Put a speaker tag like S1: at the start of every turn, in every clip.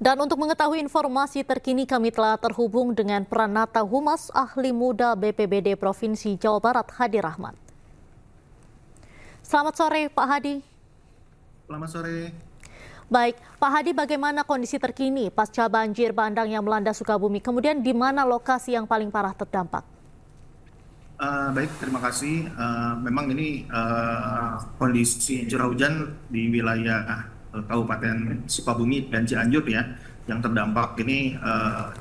S1: Dan untuk mengetahui informasi terkini kami telah terhubung dengan Pranata Humas Ahli Muda BPBD Provinsi Jawa Barat Hadi Rahmat. Selamat sore Pak Hadi.
S2: Selamat sore.
S1: Baik, Pak Hadi, bagaimana kondisi terkini pasca banjir bandang yang melanda Sukabumi? Kemudian di mana lokasi yang paling parah terdampak?
S2: Baik, terima kasih. Memang ini kondisi curah hujan di wilayah Kabupaten Sukabumi dan Cianjur ya, yang terdampak ini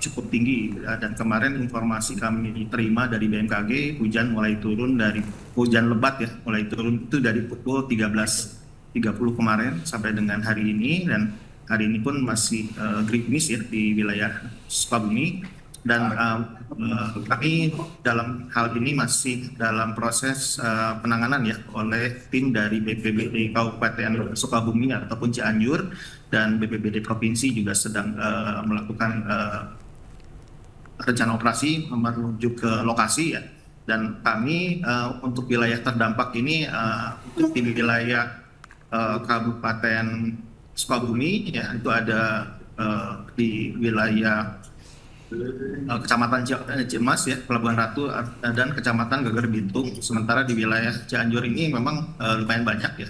S2: cukup tinggi. Dan kemarin informasi kami terima dari BMKG, hujan mulai turun dari hujan lebat ya, mulai turun itu dari pukul 13.30 kemarin sampai dengan hari ini, dan hari ini pun masih gerimis ya di wilayah Sukabumi. Dan kami dalam hal ini masih dalam proses penanganan ya oleh tim dari BPBD Kabupaten Sukabumi ataupun Cianjur, dan BPBD Provinsi juga sedang melakukan rencana operasi menuju ke lokasi ya. Dan kami untuk wilayah terdampak ini untuk di wilayah Kabupaten Sukabumi ya, itu ada di wilayah Kecamatan Cimas ya, Pelabuhan Ratu, dan Kecamatan Geger Bintung. Sementara di wilayah Cianjur ini memang lumayan banyak ya.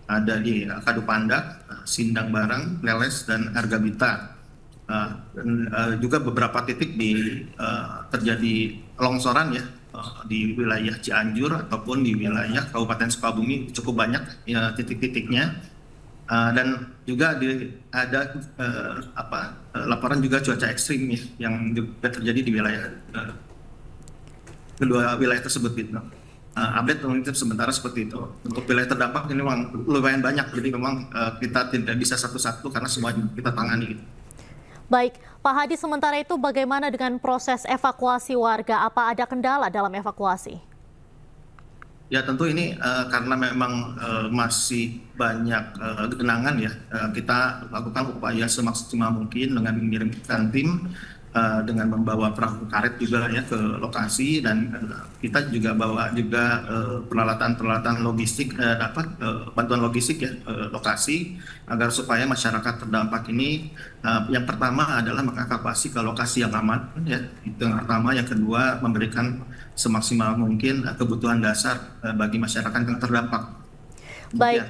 S2: Ada di Kadupandak, Sindang Barang, Leles, dan Argabita. Dan juga beberapa titik terjadi longsoran ya di wilayah Cianjur ataupun di wilayah Kabupaten Sukabumi, cukup banyak ya titik-titiknya. Dan juga ada laporan juga cuaca ekstrim ya, yang juga terjadi di wilayah kedua wilayah tersebut gitu. Update untuk sementara seperti itu. Untuk wilayah terdampak ini memang lumayan banyak, jadi memang kita tidak bisa satu-satu karena semua kita tangani gitu.
S1: Baik, Pak Hadi, sementara itu bagaimana dengan proses evakuasi warga? Apa ada kendala dalam evakuasi?
S2: Ya tentu ini karena memang masih banyak genangan ya, kita lakukan upaya semaksimal mungkin dengan mengirimkan tim dengan membawa perahu karet juga ya ke lokasi, dan kita juga bawa juga peralatan logistik, bantuan logistik ya lokasi, agar supaya masyarakat terdampak ini yang pertama adalah mengevakuasi ke lokasi yang aman ya, itu yang pertama. Yang kedua, memberikan semaksimal mungkin kebutuhan dasar bagi masyarakat yang terdampak.
S1: Baik,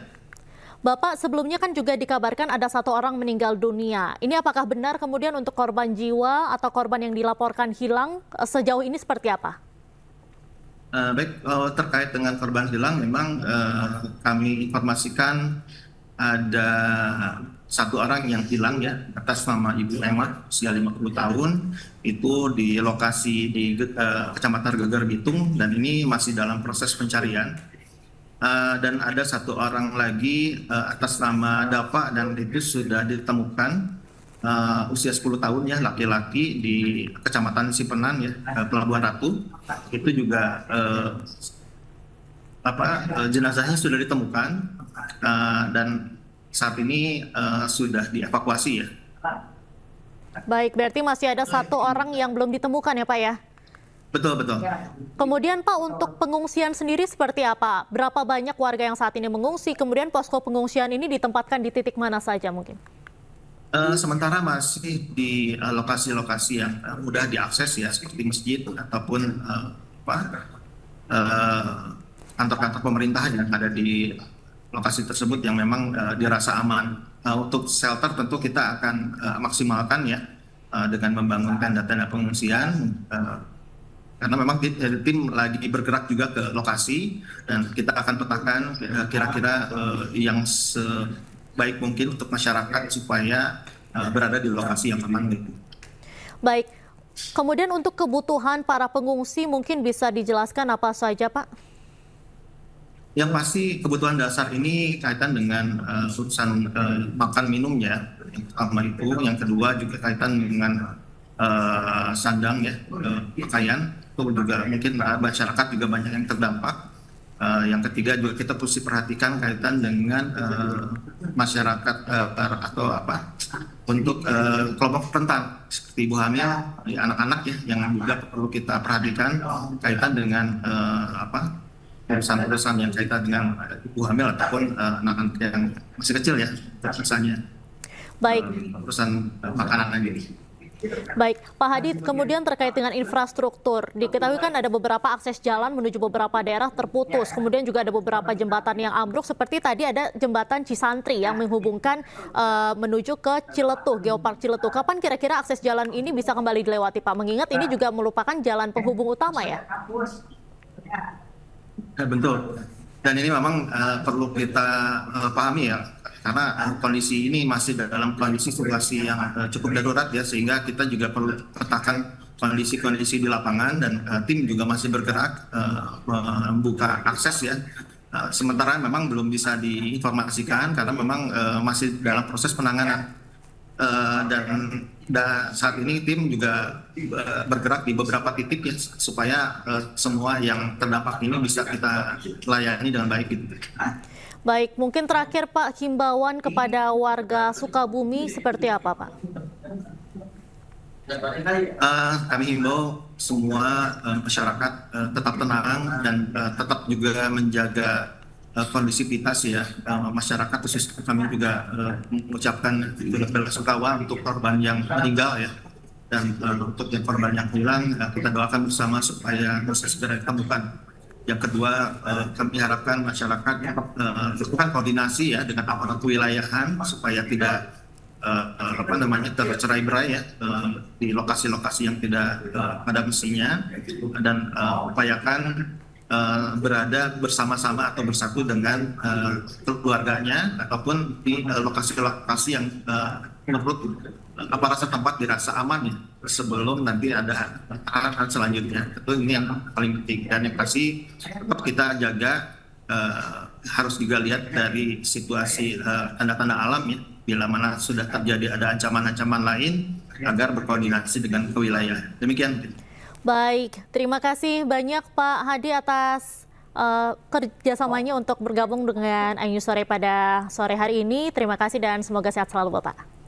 S1: Bapak, sebelumnya kan juga dikabarkan ada 1 orang meninggal dunia. Ini apakah benar kemudian untuk korban jiwa atau korban yang dilaporkan hilang sejauh ini seperti apa?
S2: Baik, terkait dengan korban hilang, memang kami informasikan ada 1 orang yang hilang ya, atas nama Ibu Emma, usia 50 tahun, itu di lokasi di Kecamatan Geger Bitung, dan ini masih dalam proses pencarian. Dan ada 1 orang lagi atas nama Dava, dan itu sudah ditemukan usia 10 tahun ya, laki-laki, di Kecamatan Sipenan ya, Pelabuhan Ratu. Itu juga jenazahnya sudah ditemukan, dan saat ini sudah dievakuasi ya.
S1: Baik, berarti masih ada 1 orang yang belum ditemukan ya Pak ya?
S2: Betul, betul.
S1: Kemudian Pak, untuk pengungsian sendiri seperti apa? Berapa banyak warga yang saat ini mengungsi? Kemudian posko pengungsian ini ditempatkan di titik mana saja mungkin?
S2: Sementara masih di lokasi-lokasi yang mudah diakses ya, seperti masjid ataupun kantor-kantor pemerintah yang ada di lokasi tersebut yang memang dirasa aman. Untuk shelter tentu kita akan maksimalkan ya dengan membangun tenda-tenda pengungsian, karena memang tim lagi bergerak juga ke lokasi, dan kita akan petakan kira-kira yang sebaik mungkin untuk masyarakat supaya berada di lokasi yang aman gitu.
S1: Baik, kemudian untuk kebutuhan para pengungsi mungkin bisa dijelaskan apa saja Pak?
S2: Yang pasti kebutuhan dasar ini kaitan dengan urusan makan minumnya, yang pertama itu. Yang kedua juga kaitan dengan sandang ya, pakaian. Itu juga mungkin masyarakat juga banyak yang terdampak. Yang ketiga juga kita mesti perhatikan kaitan dengan masyarakat atau untuk kelompok rentan seperti ibu hamil, anak-anak ya, yang juga perlu kita perhatikan kaitan dengan urusan-urusan yang kaitan dengan ibu hamil ataupun anak-anak yang masih kecil ya, misalnya.
S1: Baik.
S2: urusan makanan ini.
S1: Baik, Pak Hadi, kemudian terkait dengan infrastruktur, diketahui kan ada beberapa akses jalan menuju beberapa daerah terputus, kemudian juga ada beberapa jembatan yang ambruk, seperti tadi ada jembatan Cisantri yang menghubungkan menuju ke Ciletuh, Geopark Ciletuh. Kapan kira-kira akses jalan ini bisa kembali dilewati, Pak? Mengingat ini juga merupakan jalan penghubung utama ya?
S2: Betul. Dan ini memang perlu kita pahami ya, karena kondisi ini masih dalam kondisi situasi yang cukup darurat ya, sehingga kita juga perlu petakan kondisi-kondisi di lapangan dan tim juga masih bergerak membuka akses ya. Sementara memang belum bisa diinformasikan karena memang masih dalam proses penanganan. Dan saat ini tim juga bergerak di beberapa titik ya, supaya semua yang terdampak ini bisa kita layani dengan baik gitu.
S1: Baik, mungkin terakhir Pak, himbauan kepada warga Sukabumi seperti apa Pak?
S2: Kami himbau semua masyarakat tetap tenang dan tetap juga menjaga kondisivitas ya masyarakat, khusus kami juga mengucapkan bela sungkawa untuk korban yang meninggal ya, dan untuk yang korban yang hilang kita doakan bersama supaya bisa segera ditemukan. Yang kedua, kami harapkan masyarakat lakukan koordinasi ya dengan aparat kewilayahan supaya tidak tercerai-berai ya di lokasi-lokasi yang tidak pada mestinya, dan upayakan berada bersama-sama atau bersatu dengan keluarganya ataupun di lokasi-lokasi yang menurut aparat setempat dirasa aman ya, sebelum nanti ada arahan selanjutnya. Tentu ini yang paling penting, dan yang pasti tetap kita jaga harus juga lihat dari situasi tanda-tanda alam ya, bila mana sudah terjadi ada ancaman-ancaman lain agar berkoordinasi dengan kewilayahan. Demikian.
S1: Baik, terima kasih banyak Pak Hadi atas kerjasamanya untuk bergabung dengan iNews Sore pada sore hari ini. Terima kasih dan semoga sehat selalu Bapak.